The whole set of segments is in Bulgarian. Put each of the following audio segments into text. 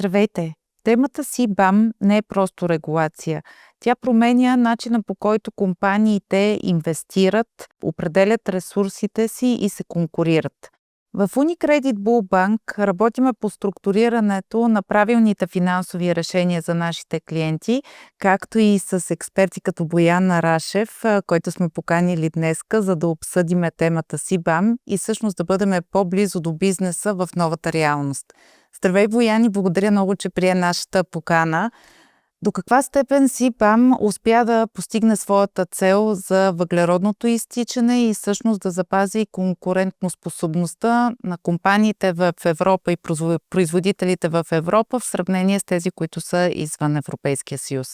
Здравейте! Темата CBAM не е просто регулация. Тя променя начина, по който компаниите инвестират, определят ресурсите си и се конкурират. В Unicredit Bull Bank работиме по структурирането на правилните финансови решения за нашите клиенти, както и с експерти като Боян Рашев, който сме поканили днеска, за да обсъдиме темата CBAM и всъщност да бъдем по-близо до бизнеса в новата реалност. Здравей, Боян, и благодаря много, че прие нашата покана. До каква степен CBAM успя да постигне своята цел за въглеродното изтичане и всъщност да запази конкурентоспособността на компаниите в Европа и производителите в Европа в сравнение с тези, които са извън Европейския съюз?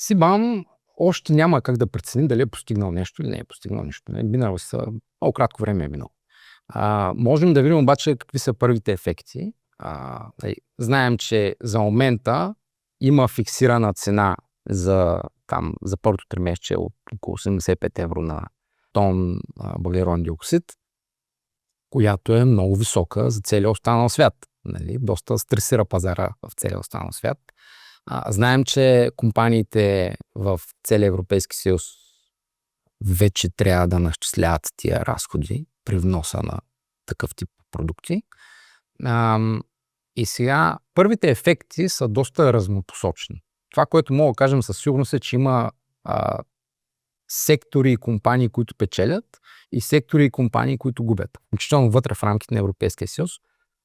CBAM още няма как да преценим дали е постигнал нещо или не е постигнал нещо. Минало са много кратко време е минало. Можем да видим обаче какви са първите ефекти. Знаем, че за момента има фиксирана цена за първото тримесечие от около 85 евро на тон въглероден диоксид, която е много висока за целия останал свят. Доста стресира пазара в целия останал свят. Знаем, че компаниите в целия Европейски съюз вече трябва да начисляват тия разходи при вноса на такъв тип продукти. И сега първите ефекти са доста разнопосочни. Това, което мога да кажем със сигурност е, че има сектори и компании, които печелят, и сектори и компании, които губят. Включително вътре в рамките на Европейския съюз.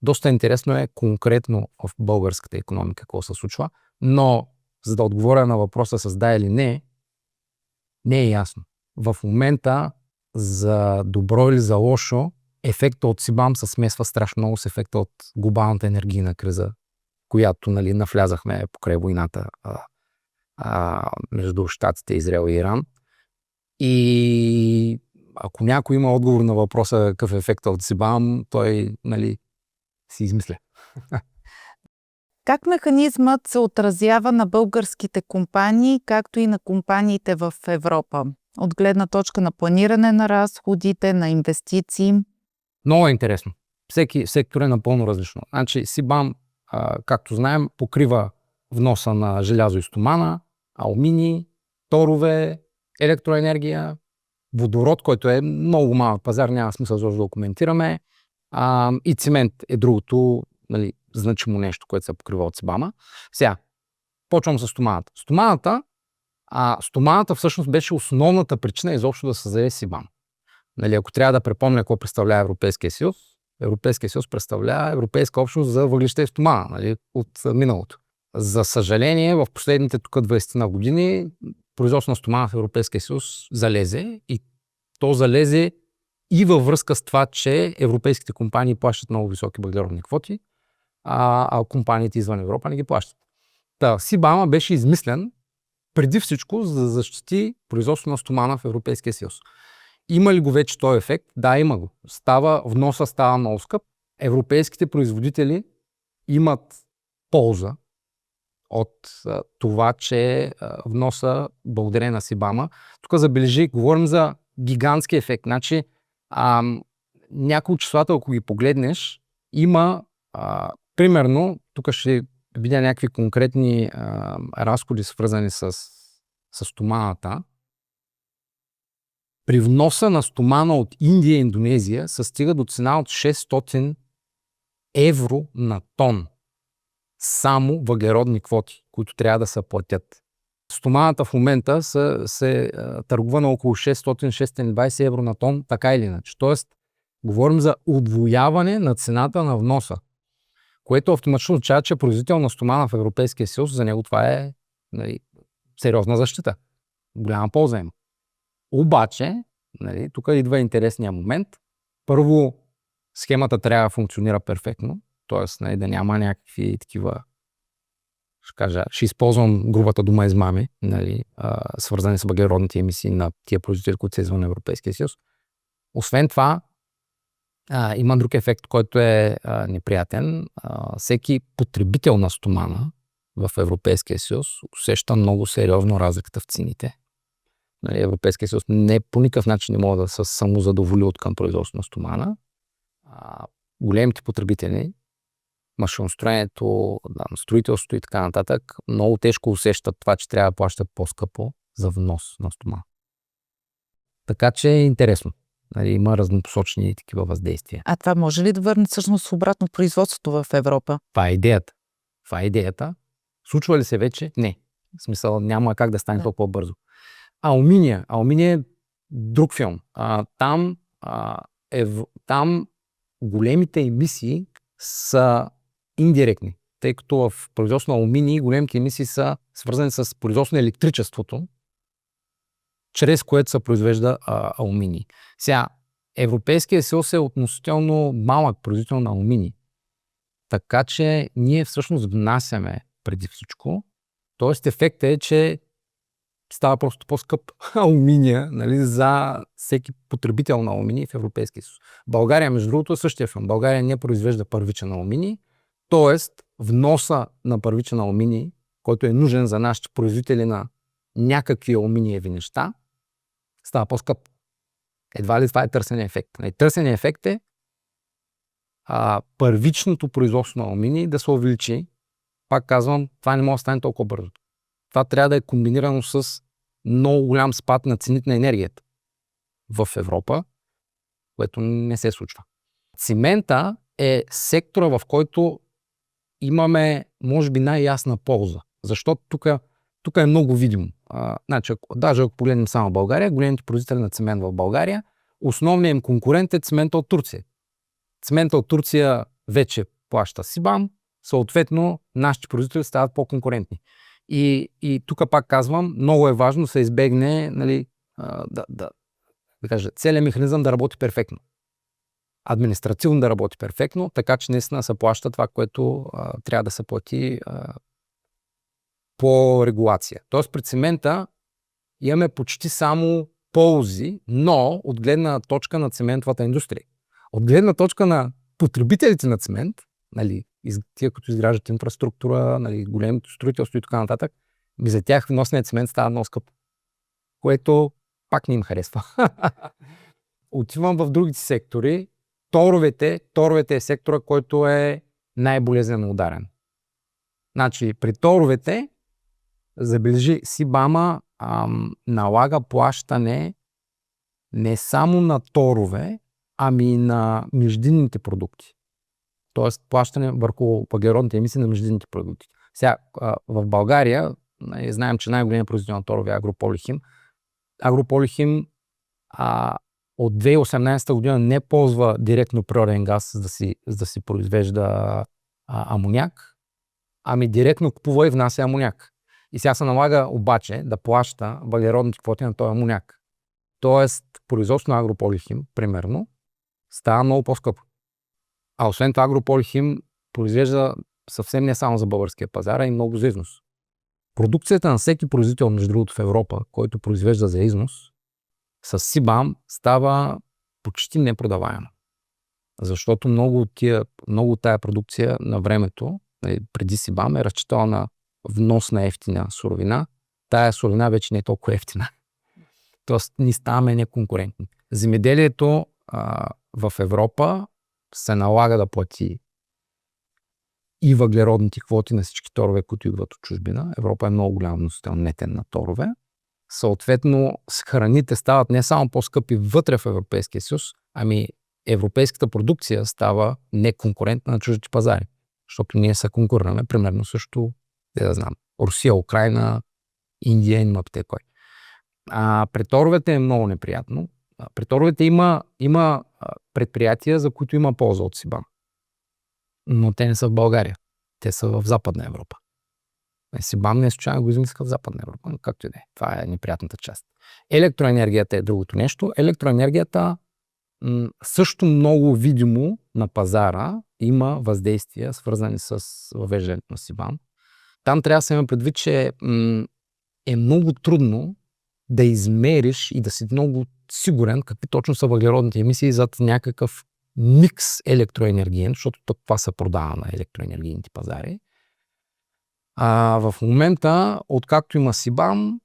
Доста интересно е конкретно в българската икономика какво се случва, но за да отговоря на въпроса с да или не е ясно. В момента за добро или за лошо ефекта от CBAM се смесва страшно много с ефекта от глобалната енергийна криза, която навлязахме покрай войната между Щатите, Израел и Иран. И ако някой има отговор на въпроса какъв е ефекта от CBAM, той си измисля. Как механизмът се отразява на българските компании, както и на компаниите в Европа? От гледна точка на планиране на разходите, на инвестиции? Много е интересно. Всеки сектор е напълно различно. Значи CBAM, както знаем, покрива вноса на желязо и стомана, алуминий, торове, електроенергия, водород, който е много малък пазар, няма смисъл да го коментираме. И цимент е другото значимо нещо, което се покрива от CBAM. Сега, почвам с стоманата. Стоманата всъщност беше основната причина изобщо да създаде CBAM. Ако трябва да припомня какво представлява Европейския съюз представлява Европейска общност за въглища и стомана от миналото. За съжаление, в последните 20 години производство на стомана в Европейския съюз залезе и то залезе и във връзка с това, че европейските компании плащат много високи въглеродни квоти, а компаниите извън Европа не ги плащат. CBAM беше измислен преди всичко за да защити производство на стомана в Европейския съюз. Има ли го вече този ефект? Да, има го. Вноса става много скъп. Европейските производители имат полза от това, че вноса благодарение на CBAM. Тук забележи, говорим за гигантски ефект. Значи, няколко числата, ако ги погледнеш, има примерно, тук ще видя някакви конкретни разходи, свързани с стоманата. При вноса на стомана от Индия и Индонезия се стига до цена от 600 евро на тон. Само въглеродни квоти, които трябва да се платят. Стоманата в момента се търгува на около 600-620 евро на тон, така или иначе. Тоест, говорим за удвояване на цената на вноса, което автоматично означава, че производител на стомана в Европейския съюз, за него това е сериозна защита. Голяма полза има. Обаче, тук идва интересния момент. Първо, схемата трябва да функционира перфектно, т.е. да няма някакви такива, ще използвам грубата дума измами, свързани с въглеродните емисии на тия производители, които са извън Европейския съюз. Освен това, има друг ефект, който е неприятен. Всеки потребител на стомана в Европейския съюз усеща много сериозно разликата в цените. Европейския съюз по никакъв начин не може да се самозадоволи от към производство на стомана. Големите потребители машиностроенето, строителството и така нататък, много тежко усещат това, че трябва да плащат по-скъпо за внос на стомана. Така че е интересно. Има разнопосочни такива въздействия. А това може ли да върне всъщност обратно производството в Европа? Това е идеята. Случва ли се вече? Не. В смисъл няма как да стане толкова бързо. Алуминия е друг филм. Там големите емисии са индиректни, тъй като в производство на алуминий големите емисии са свързани с производство на електричеството, чрез което се произвежда алуминий. Сега, Европейския съюз е относително малък производител на алуминий, така че ние всъщност внасяме преди всичко. Тоест ефектът е, че става просто по-скъп алуминия, за всеки потребител на алуминий в Европейския съюз. България, между другото, е същия филм. България не произвежда първичен алуминий, т.е. вноса на първичен алуминий, който е нужен за нашите производители на някакви алуминиеви неща, става по-скъп. Едва ли това е търсения ефект? Търсения ефект е първичното производство на алуминий да се увеличи. Пак казвам, това не може да стане толкова бързо. Това трябва да е комбинирано с много голям спад на цените на енергията в Европа, което не се случва. Цимента е сектора, в който имаме, може би, най-ясна полза. Защото тук е много видимо. Даже ако погледнем само България, големите производители на цимент в България, основният им конкурент е цимента от Турция. Цимента от Турция вече плаща СИБАМ, съответно нашите производители стават по-конкурентни. И тук пак казвам, много е важно да се избегне целият механизъм да работи перфектно. Административно да работи перфектно, така че наистина се плаща това, което трябва да се плати по регулация. Тоест при цимента имаме почти само ползи, но от гледна точка на циментовата индустрия. От гледна точка на потребителите на цимент, тия, които изграждат инфраструктура, големото строителство и така нататък, за тях вносният цимент става много скъп, което пак не им харесва. Отивам в другите сектори. Торовете е сектора, който е най-болезнено ударен. При торовете, забележи, СИБАМа налага плащане не само на торове, ами и на междинните продукти. Тоест плащане върху въглеродните емисии на междинните продукти. Сега, в България, знаем, че най-големият производител на торове е Агрополихим. Агрополихим от 2018 година не ползва директно природен газ, за да си произвежда амоняк, ами директно купува и внася амоняк. И сега се налага обаче да плаща въглеродните квоти на този амоняк. Тоест, производство на Агрополихим, примерно, става много по-скъпо. А освен това, Агрополихим произвежда съвсем не само за българския пазар, а и много за износ. Продукцията на всеки производител, между другото, в Европа, който произвежда за износ, с СИБАМ става почти непродаваема. Защото много от тая продукция на времето, преди СИБАМ, е разчитала на внос на ефтина суровина. Тая суровина вече не е толкова ефтина. Тоест, ни ставаме неконкурентни. Земеделието в Европа се налага да плати и въглеродните квоти на всички торове, които идват от чужбина. Европа е много голям вносител нетен на торове. Съответно, храните стават не само по-скъпи вътре в Европейския съюз, ами европейската продукция става неконкурентна на чуждите пазари. Защото ние се конкурираме примерно също, Русия, Украйна, Индия и мъпте кой. При торовете е много неприятно. При торовете има предприятия, за които има полза от СИБАМ. Но те не са в България. Те са в Западна Европа. СИБАМ не е случайно го измислиха в Западна Европа, но както и да е. Това е неприятната част. Електроенергията е другото нещо. Електроенергията също много видимо на пазара има въздействия, свързани с въвеждането на СИБАМ. Там трябва да се има предвид, че е много трудно да измериш и да си много сигурен какви точно са въглеродните емисии зад някакъв микс електроенергиен, защото това се продава на електроенергийните пазари. В момента, откакто има СИБАМ,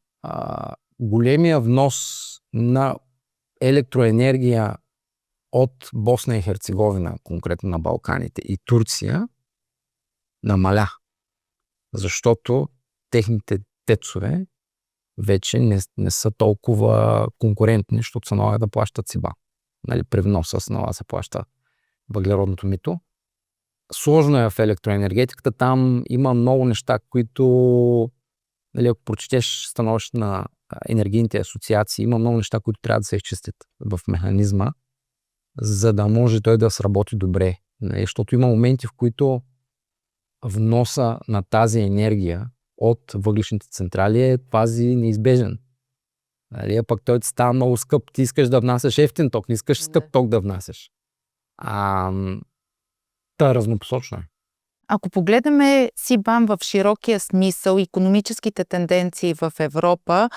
големия внос на електроенергия от Босна и Херцеговина, конкретно на Балканите и Турция, намаля, защото техните тецове вече не са толкова конкурентни, защото се налага да плащат СИБА. Нали, при вноса се налага да се плаща въглеродното мито. Сложно е в електроенергетиката, там има много неща, които, нали, ако прочетеш становище на енергийните асоциации, има много неща, които трябва да се изчистят в механизма, за да може той да сработи добре. Нали, защото има моменти, в които вноса на тази енергия от въглищните централи е квази неизбежен. Нали, а пък той става много скъп. Ти искаш да внасяш ефтин ток, не искаш скъп ток да внасяш. Разнопосочно е. Ако погледнем СИБАМ в широкия смисъл, икономическите тенденции в Европа,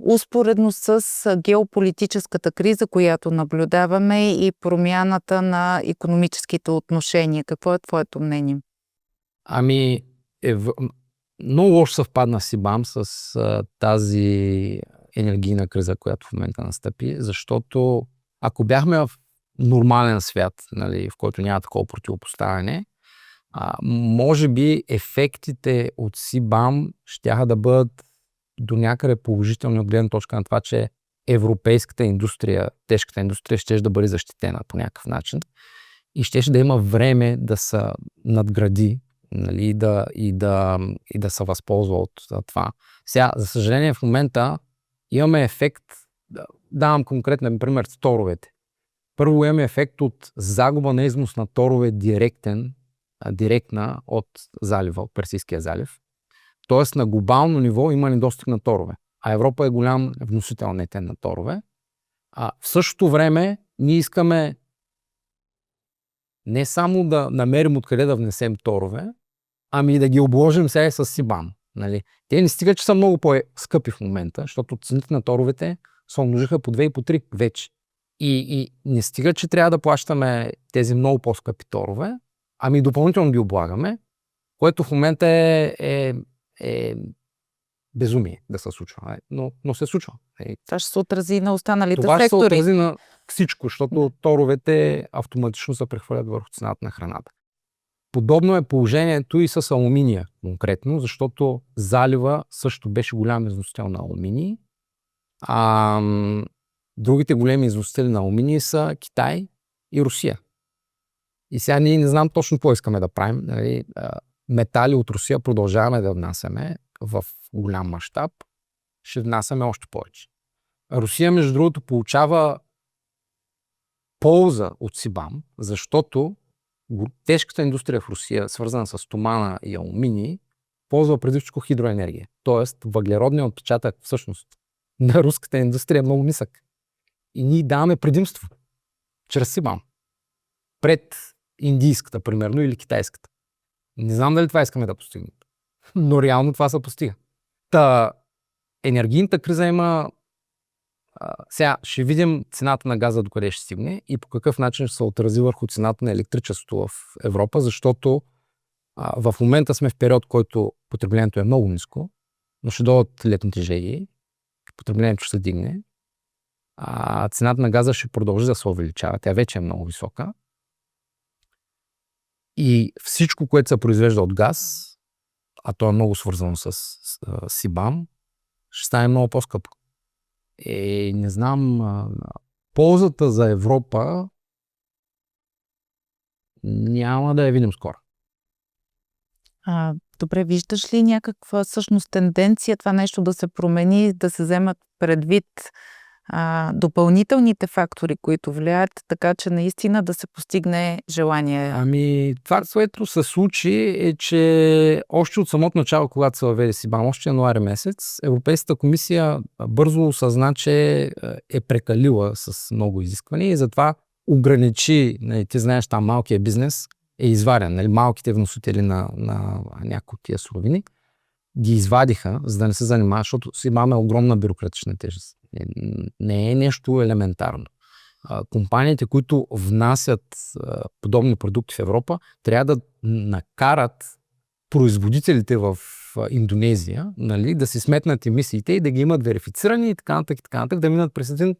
успоредно с геополитическата криза, която наблюдаваме и промяната на икономическите отношения. Какво е твоето мнение? Много лошо съвпадна СИБАМ с тази енергийна криза, която в момента настъпи, защото ако бяхме в нормален свят, нали, в който няма такова противопоставяне, може би ефектите от СИБАМ щяха да бъдат до някъде положителни от гледна точка на това, че европейската индустрия, тежката индустрия, ще да бъде защитена по някакъв начин и ще да има време да се надгради, нали, и да се възползва от това. Сега, за съжаление, в момента имаме ефект, давам конкретен пример с торовете. Първо имаме ефект от загуба на износ на торове директна от залива, от Персийския залив. Тоест на глобално ниво има недостиг на торове. А Европа е голям вносител нетен на торове. В същото време ние искаме не само да намерим откъде да внесем торове, ами и да ги обложим сега с СИБАМ. Нали? Те не стига, че са много по-скъпи в момента, защото цените на торовете се умножиха по 2 и по 3 вече. И не стига, че трябва да плащаме тези много по-скъпи торове, ами допълнително ги облагаме, което в момента е безумие да се случва. Но се случва. Това ще се отрази на останалите това сектори. Това ще се отрази на всичко, защото торовете автоматично се прехвърлят върху цената на храната. Подобно е положението и с алуминия конкретно, защото залива също беше голям износител на алуминий. Другите големи износители на алуминий са Китай и Русия. И сега ние не знам точно какво искаме да правим. Нали? Метали от Русия продължаваме да внасяме в голям мащаб. Ще внасяме още повече. Русия, между другото, получава полза от СИБАМ, защото тежката индустрия в Русия, свързана с стомана и алуминий, ползва преди всичко хидроенергия. Тоест, въглеродният отпечатък всъщност на руската индустрия е много нисък. И ние даваме предимство чрез СИБАМ пред индийската, примерно, или китайската. Не знам дали това искаме да постигнем. Но реално това се постига. Енергийната криза има... Сега ще видим цената на газа докъде ще стигне и по какъв начин ще се отрази върху цената на електричеството в Европа, защото в момента сме в период, в който потреблението е много ниско, но ще дойдат летните жеги, потреблението ще се дигне, цената на газа ще продължи да се увеличава, тя вече е много висока. И всичко, което се произвежда от газ, а то е много свързано с СИБАМ, ще стане много по-скъпо. Не знам, ползата за Европа няма да я видим скоро. Добре, виждаш ли някаква всъщност тенденция това нещо да се промени, да се вземат предвид допълнителните фактори, които влияят, така че наистина да се постигне желание? Това, което се случи е, че още от самото начало, когато се въведе СИБАМ, още януари месец, Европейската комисия бързо осъзна, че е прекалила с много изисквания и затова ограничи, ти знаеш, там малкият бизнес е изваден, малките вносители на някои от тия суровини, ги извадиха, за да не се занимава, защото СИБАМ е огромна бюрократична тежест. Не е нещо елементарно. Компаниите, които внасят подобни продукти в Европа, трябва да накарат производителите в Индонезия, нали, да си сметнат емисиите и да ги имат верифицирани и така нататък, да минат през един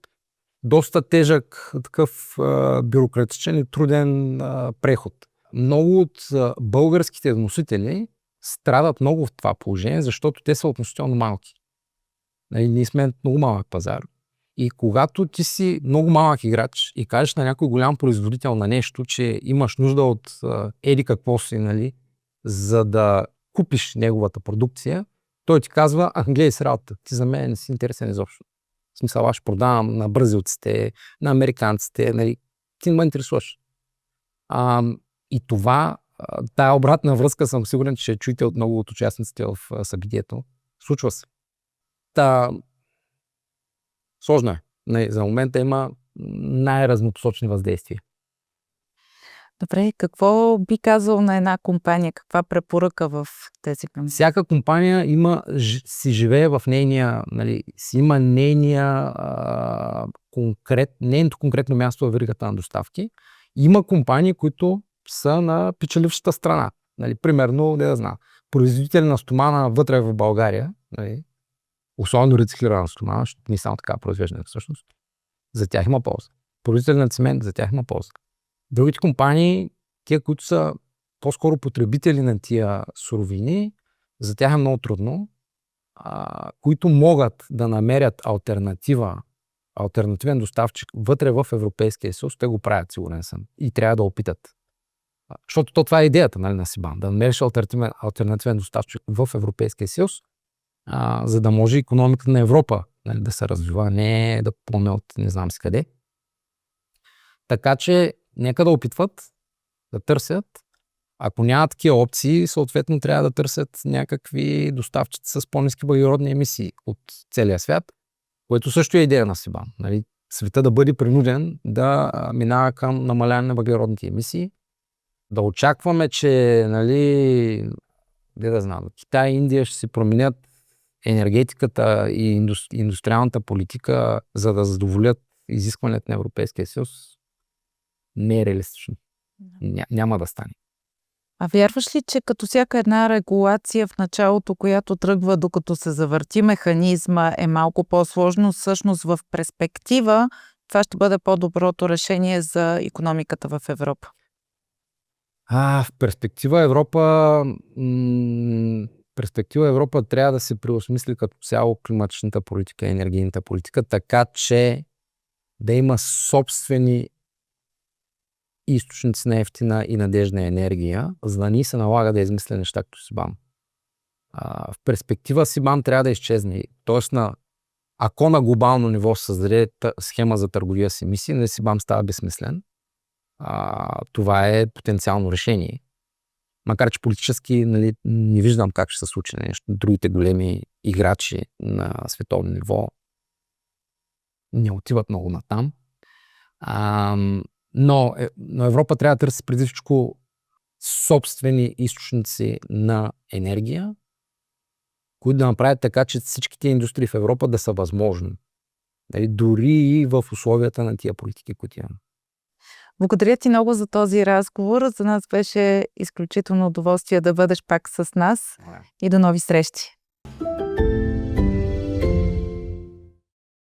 доста тежък такъв бюрократичен и труден преход. много от българските вносители страдат много в това положение, защото те са относително малки. Нали, ние сме много малък пазар. И когато ти си много малък играч и кажеш на някой голям производител на нещо, че имаш нужда от еди какво си, нали, за да купиш неговата продукция, той ти казва, гледай с работа, ти за мен не си интересен изобщо. В смисъл, аз ще продавам на бразилците, на американците, нали, ти не ме интересуваш. И това, тая обратна връзка съм сигурен, че ще чуете от много от участниците в събитието. Случва се. Сложно е. За момента има най-разнопосочни въздействия. Добре, какво би казал на една компания? Каква препоръка в тези компании? Всяка компания си живее в нейния, нали, си има нейното конкретно място във веригата на доставки. Има компании, които са на печелившата страна. Нали, примерно, производители на стомана вътре в България, нали, особено рециклирана стомана, защото не само така произвеждане всъщност, за тях има полза. Производители на цимент, за тях има полза. Другите компании, тия, които са по-скоро потребители на тия суровини, за тях е много трудно, които могат да намерят алтернативен доставчик вътре в Европейския съюз, те го правят, сигурен съм. И трябва да опитат. Защото това е идеята, нали, на СИБАМ, да намериш алтернативен доставчик в Европейския съюз, за да може икономиката на Европа, нали, да се развива, не да плъне от не знам си къде. Така че нека да опитват, да търсят. Ако няма такива опции, съответно трябва да търсят някакви доставчици с по-ниски въглеродни емисии от целия свят, което също е идея на СИБАМ. Нали? Света да бъде принуден да минава към намаляване на въглеродните емисии. Да очакваме, че нали, Китай и Индия ще си променят енергетиката и индустриалната политика, за да задоволят изискването на Европейския съюз, не е реалистично. Няма да стане. А вярваш ли, че като всяка една регулация в началото, която тръгва докато се завърти механизма, е малко по-сложно, всъщност в перспектива това ще бъде по-доброто решение за икономиката в Европа? В перспектива Европа трябва да се преосмисли като цяло климатичната политика и енергийната политика, така че да има собствени източници на ефтина и надежна енергия, за да ни се налага да измисля неща като СИБАМ. В перспектива СИБАМ трябва да изчезне. Тоест, ако на глобално ниво се създаде схема за търговия с емисии, на СИБАМ става безсмислен. Това е потенциално решение. Макар че политически нали, не виждам как ще се случи нещо. Другите големи играчи на световно ниво не отиват много натам. Но Европа трябва да търси преди всичко собствени източници на енергия, които да направят така, че всичките индустрии в Европа да са възможни. Дори и в условията на тия политики, които имаме. Благодаря ти много за този разговор. За нас беше изключително удоволствие да бъдеш пак с нас и до нови срещи.